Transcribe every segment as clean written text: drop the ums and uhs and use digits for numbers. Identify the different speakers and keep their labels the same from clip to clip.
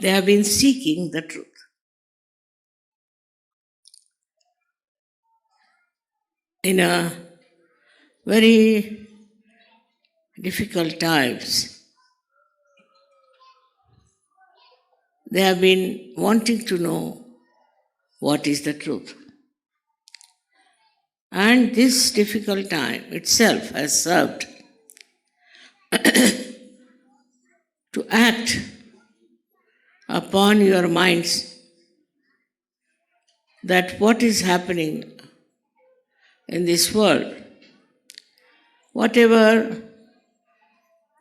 Speaker 1: They have been seeking the truth. In a very difficult times, they have been wanting to know what is the truth. And this difficult time itself has served to act upon your minds that what is happening in this world, whatever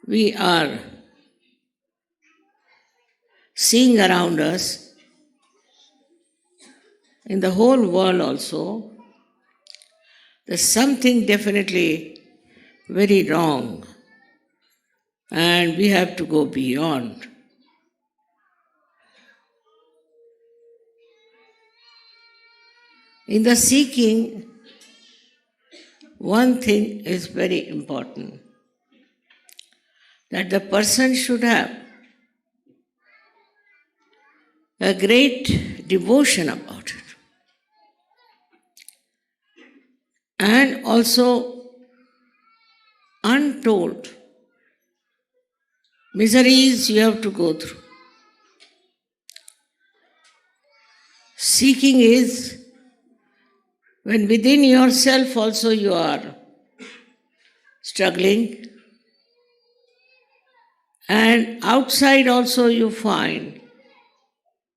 Speaker 1: we are seeing around us, in the whole world also, there's something definitely very wrong, and we have to go beyond. In the seeking, one thing is very important, that the person should have a great devotion about it. And also untold miseries you have to go through. Seeking is when within yourself also you are struggling, and outside also you find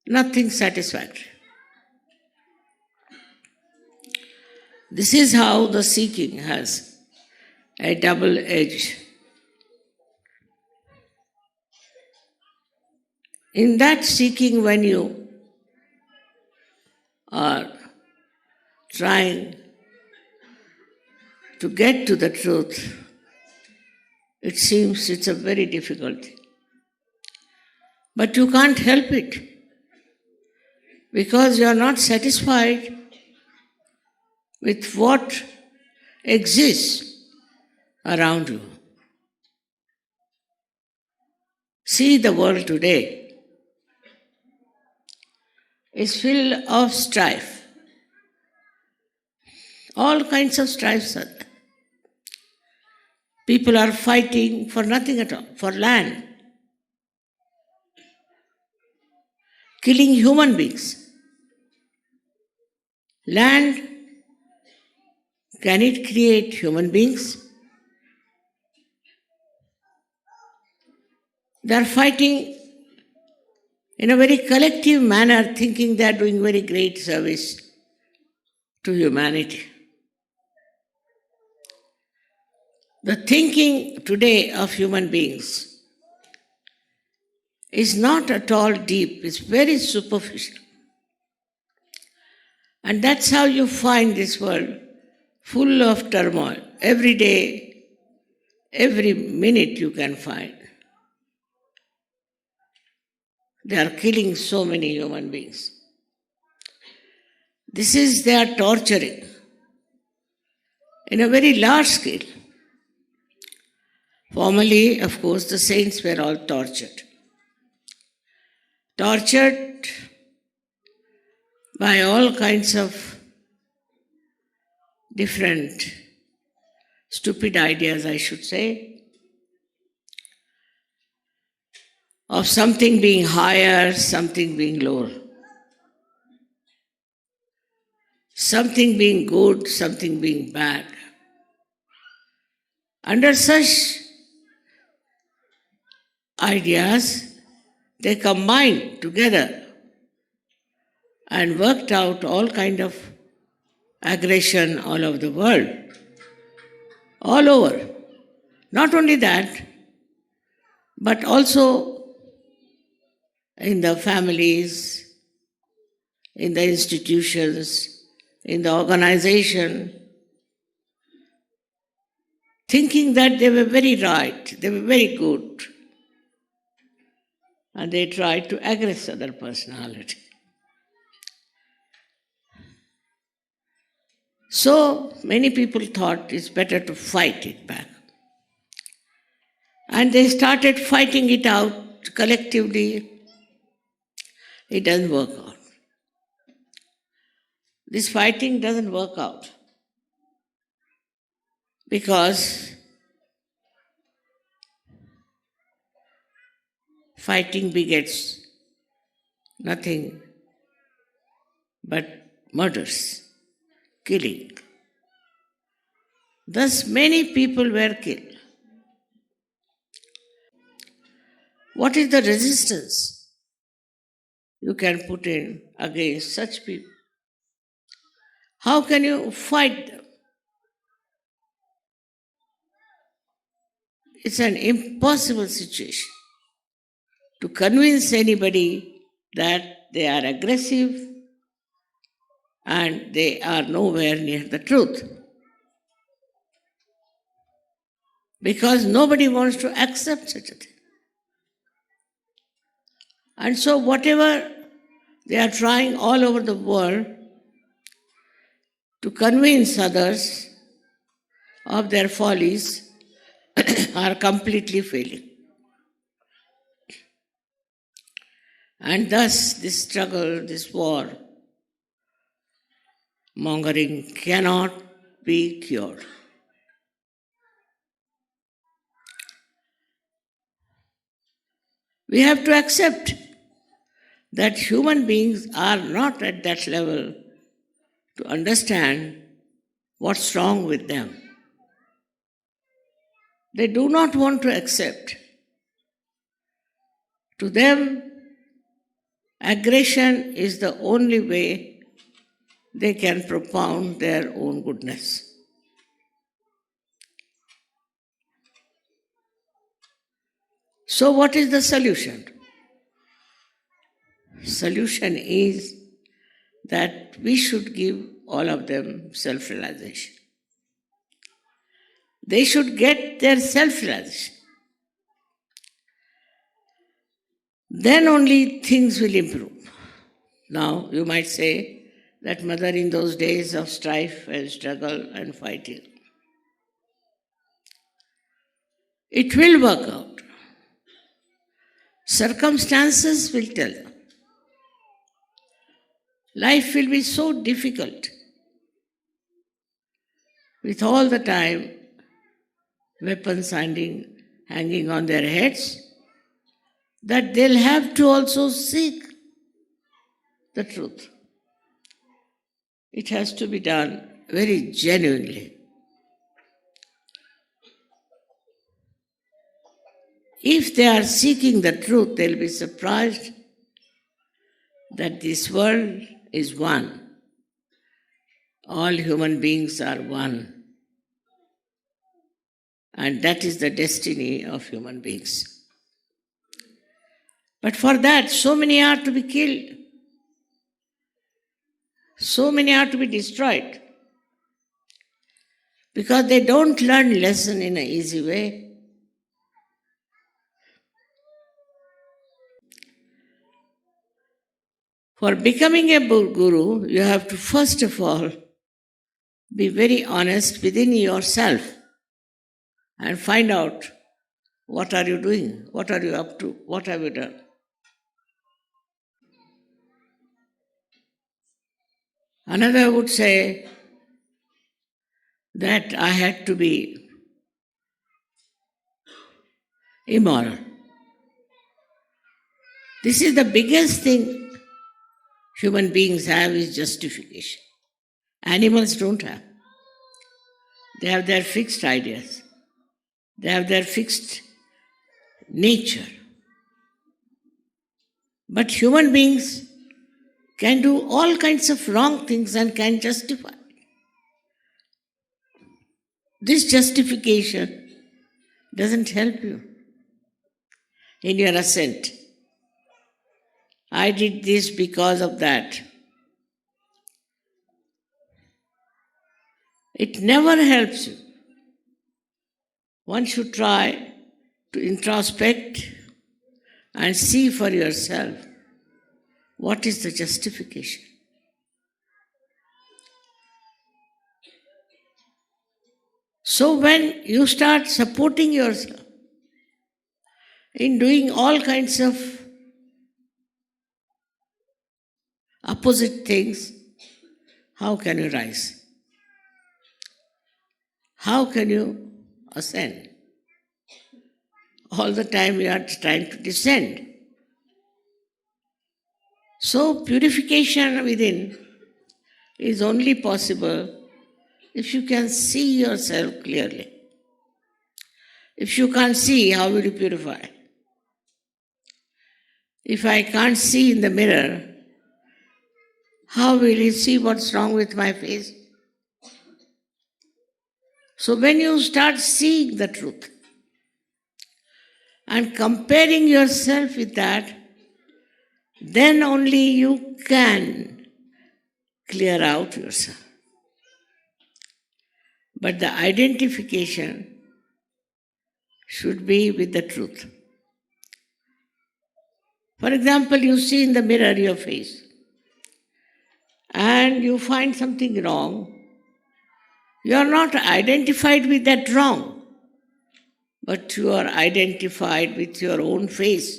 Speaker 1: nothing satisfactory. This is how the seeking has a double edge. In that seeking, when you are trying to get to the truth, it seems it's a very difficult thing. But you can't help it, because you are not satisfied with what exists around you. See, the world today is filled of strife. All kinds of strifes are there. People are fighting for nothing at all, for land, killing human beings. Land, can it create human beings? They are fighting in a very collective manner, thinking they are doing very great service to humanity. The thinking today of human beings is not at all deep, it's very superficial. And that's how you find this world full of turmoil. Every day, every minute you can find. They are killing so many human beings. This is their torturing in a very large scale. Formerly, of course, the saints were all tortured. Tortured by all kinds of different stupid ideas, I should say, of something being higher, something being lower, something being good, something being bad. Under such ideas, they combined together and worked out all kind of aggression all over the world, all over. Not only that, but also in the families, in the institutions, in the organization, thinking that they were very right, they were very good, and they tried to aggress other personality. So many people thought it's better to fight it back. And they started fighting it out collectively it doesn't work out. This fighting doesn't work out because fighting begets nothing but murders, killing. Thus, many people were killed. What is the resistance you can put in against such people? How can you fight them? It's an impossible situation to convince anybody that they are aggressive and they are nowhere near the truth. Because nobody wants to accept such a thing. And so whatever they are trying all over the world to convince others of their follies are completely failing. And thus this struggle, this war, mongering cannot be cured. We have to accept that human beings are not at that level to understand what's wrong with them. They do not want to accept. To them, aggression is the only way they can propound their own goodness. So what is the solution? Solution is that we should give all of them self-realization. They should get their self-realization. Then only things will improve. Now, you might say that Mother, in those days of strife and struggle and fighting, it will work out. Circumstances will tell them. Life will be so difficult with all the time weapons hanging on their heads that they'll have to also seek the truth. It has to be done very genuinely. If they are seeking the truth, they'll be surprised that this world is one. All human beings are one. And that is the destiny of human beings. But for that, so many are to be killed. So many are to be destroyed. Because they don't learn lesson in an easy way. For becoming a guru, you have to first of all be very honest within yourself and find out what are you doing, what are you up to, what have you done. Another would say that I had to be immoral. This is the biggest thing human beings have, is justification. Animals don't have. They have their fixed ideas. They have their fixed nature. But human beings can do all kinds of wrong things and can justify. This justification doesn't help you in your ascent. I did this because of that. It never helps you. One should try to introspect and see for yourself what is the justification. So when you start supporting yourself in doing all kinds of opposite things, how can you rise? How can you ascend? All the time you are trying to descend. So purification within is only possible if you can see yourself clearly. If you can't see, how will you purify? If I can't see in the mirror, how will you see what's wrong with my face? So when you start seeing the truth and comparing yourself with that, then only you can clear out yourself. But the identification should be with the truth. For example, you see in the mirror your face and you find something wrong. You are not identified with that wrong, but you are identified with your own face.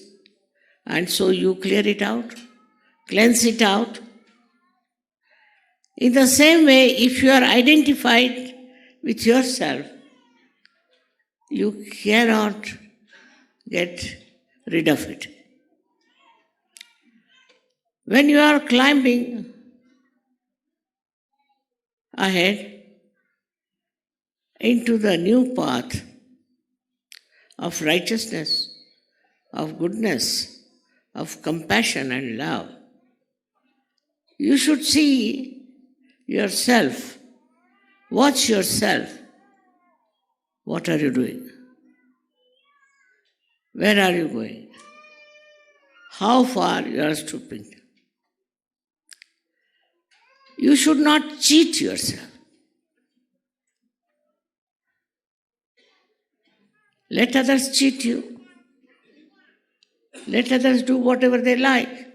Speaker 1: And so you clear it out, cleanse it out. In the same way, if you are identified with yourself, you cannot get rid of it. When you are climbing ahead into the new path of righteousness, of goodness, of compassion and love, you should see yourself, watch yourself. What are you doing? Where are you going? How far you are stooping? You should not cheat yourself. Let others cheat you. Let others do whatever they like.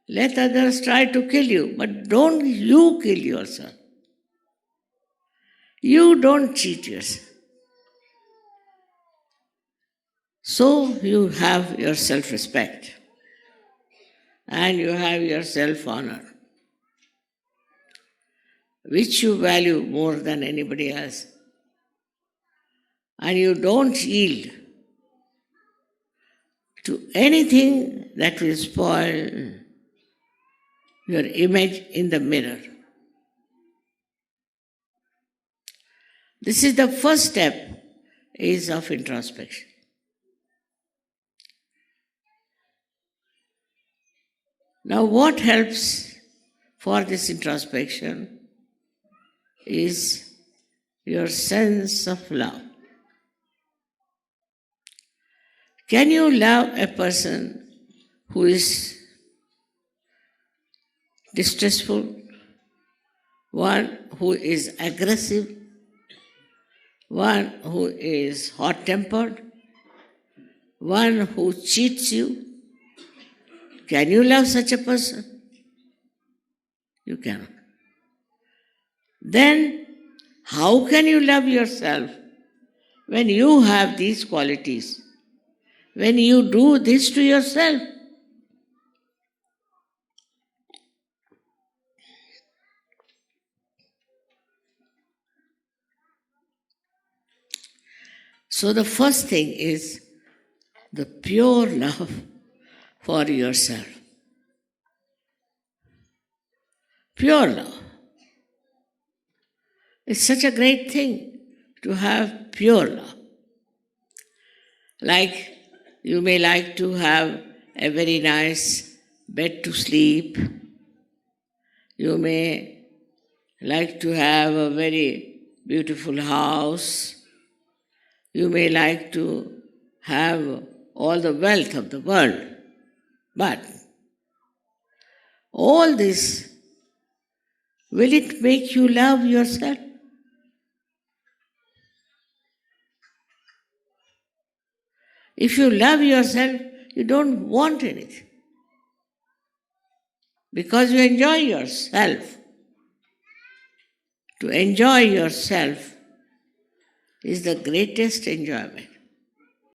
Speaker 1: Let others try to kill you, but don't you kill yourself. You don't cheat yourself. So you have your self-respect and you have your self-honor, which you value more than anybody else. And you don't yield to anything that will spoil your image in the mirror. This is the first step is of introspection. Now what helps for this introspection is your sense of love. Can you love a person who is distressful, one who is aggressive, one who is hot-tempered, one who cheats you? Can you love such a person? You cannot. Then, how can you love yourself when you have these qualities? When you do this to yourself? So the first thing is the pure love for yourself. Pure love. It's such a great thing to have pure love. Like you may like to have a very nice bed to sleep. You may like to have a very beautiful house. You may like to have all the wealth of the world. But all this, will it make you love yourself? If you love yourself, you don't want anything. Because you enjoy yourself. To enjoy yourself is the greatest enjoyment.